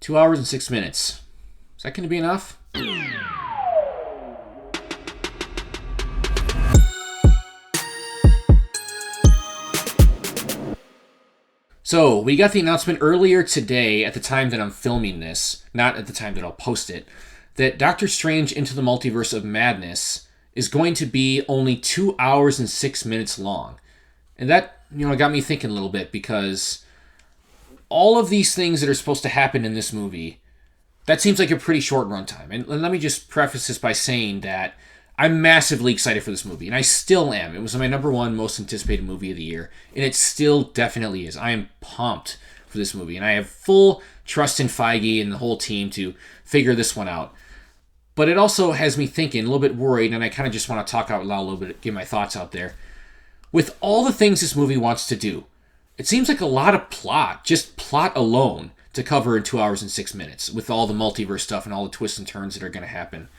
2 hours and 6 minutes. Is that going to be enough? So, we got the announcement earlier today at the time that I'm filming this, not at the time that I'll post it, that Doctor Strange Into the Multiverse of Madness is going to be only 2 hours and 6 minutes long. And that, got me thinking a little bit, because all of these things that are supposed to happen in this movie, that seems like a pretty short runtime. And let me just preface this by saying that I'm massively excited for this movie, and I still am. It was my number one most anticipated movie of the year, and it still definitely is. I am pumped for this movie, and I have full trust in Feige and the whole team to figure this one out. But it also has me thinking, a little bit worried, and I kind of just want to talk out loud a little bit, get my thoughts out there. With all the things this movie wants to do, it seems like a lot of plot, just plot alone, to cover in 2 hours and 6 minutes, with all the multiverse stuff and all the twists and turns that are going to happen.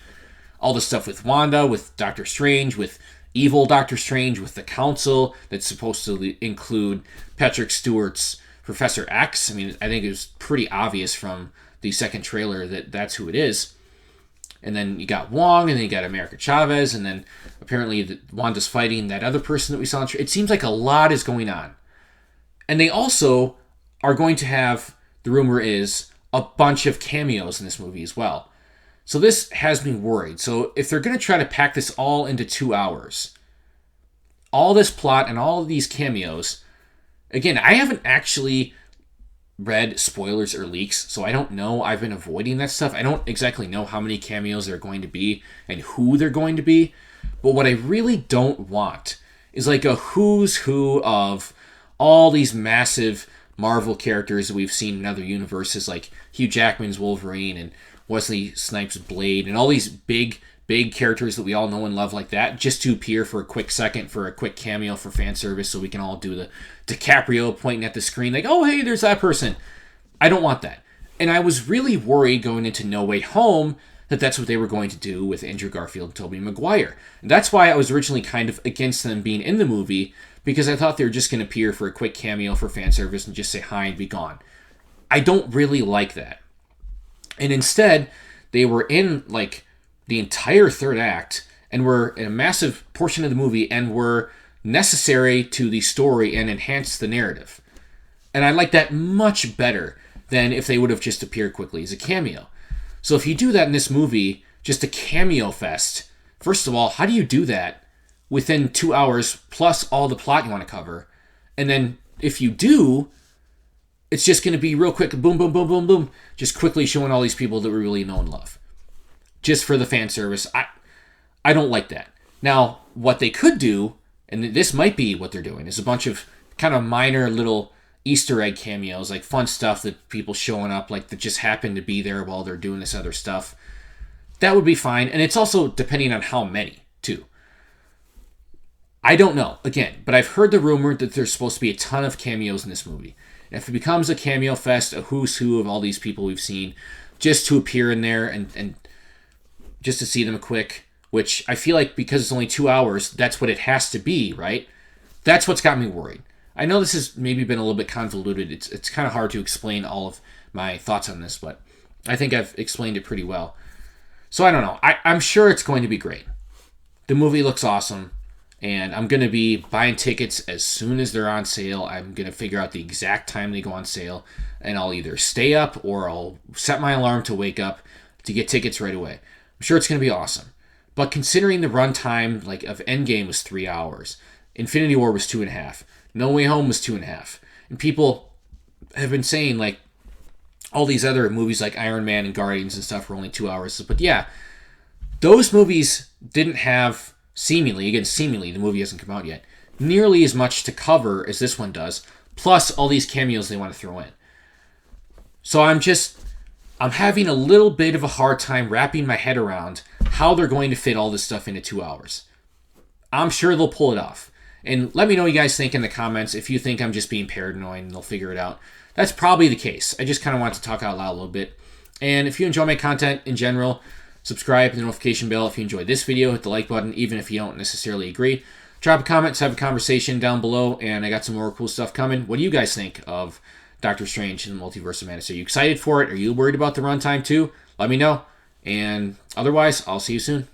All the stuff with Wanda, with Doctor Strange, with evil Doctor Strange, with the Council that's supposed to include Patrick Stewart's Professor X. I mean, I think it was pretty obvious from the second trailer that that's who it is. And then you got Wong, and then you got America Chavez, and then apparently Wanda's fighting that other person that we saw. It seems like a lot is going on. And they also are going to have, the rumor is, a bunch of cameos in this movie as well. So this has me worried. So if they're going to try to pack this all into 2 hours, all this plot and all of these cameos, again, I haven't actually read spoilers or leaks, so I don't know. I've been avoiding that stuff. I don't exactly know how many cameos there are going to be and who they're going to be. But what I really don't want is like a who's who of all these massive Marvel characters that we've seen in other universes, like Hugh Jackman's Wolverine and Wesley Snipes' Blade, and all these big characters that we all know and love like that, just to appear for a quick second, for a quick cameo for fan service, so we can all do the DiCaprio pointing at the screen like, oh, hey, there's that person. I don't want that. And I was really worried going into No Way Home that that's what they were going to do with Andrew Garfield and Tobey Maguire. And that's why I was originally kind of against them being in the movie, because I thought they were just going to appear for a quick cameo for fan service and just say hi and be gone. I don't really like that. And instead, they were in like the entire third act and were in a massive portion of the movie and were necessary to the story and enhanced the narrative. And I like that much better than if they would have just appeared quickly as a cameo. So if you do that in this movie, just a cameo fest, first of all, how do you do that within 2 hours plus all the plot you want to cover? And then if you do, it's just going to be real quick, boom, boom, boom, boom, boom, just quickly showing all these people that we really know and love. Just for the fan service. I don't like that. Now, what they could do, and this might be what they're doing, is a bunch of kind of minor little Easter egg cameos, like fun stuff that people showing up, like that just happen to be there while they're doing this other stuff. That would be fine. And it's also depending on how many, too. I don't know, again, but I've heard the rumor that there's supposed to be a ton of cameos in this movie. If it becomes a cameo fest, a who's who of all these people we've seen, just to appear in there and just to see them quick, which I feel like because it's only 2 hours, that's what it has to be, right? That's what's got me worried. I know this has maybe been a little bit convoluted. It's kind of hard to explain all of my thoughts on this, but I think I've explained it pretty well. So I don't know. I'm sure it's going to be great. The movie looks awesome. And I'm going to be buying tickets as soon as they're on sale. I'm going to figure out the exact time they go on sale. And I'll either stay up or I'll set my alarm to wake up to get tickets right away. I'm sure it's going to be awesome. But considering the runtime of Endgame was 3 hours. Infinity War was 2.5. No Way Home was 2.5. And people have been saying all these other movies like Iron Man and Guardians and stuff were only 2 hours. But yeah, those movies didn't have... seemingly, the movie hasn't come out yet, nearly as much to cover as this one does, plus all these cameos they want to throw in. So I'm having a little bit of a hard time wrapping my head around how they're going to fit all this stuff into 2 hours. I'm sure they'll pull it off. And let me know what you guys think in the comments. If you think I'm just being paranoid and they'll figure it out, that's probably the case. I just kind of want to talk out loud a little bit. And if you enjoy my content in general, subscribe to the notification bell. If you enjoyed this video, hit the like button, even if you don't necessarily agree. Drop a comment, let's have a conversation down below, and I got some more cool stuff coming. What do you guys think of Doctor Strange in the Multiverse of Madness. Are you excited for it? Are you worried about the runtime too? Let me know. And otherwise, I'll see you soon.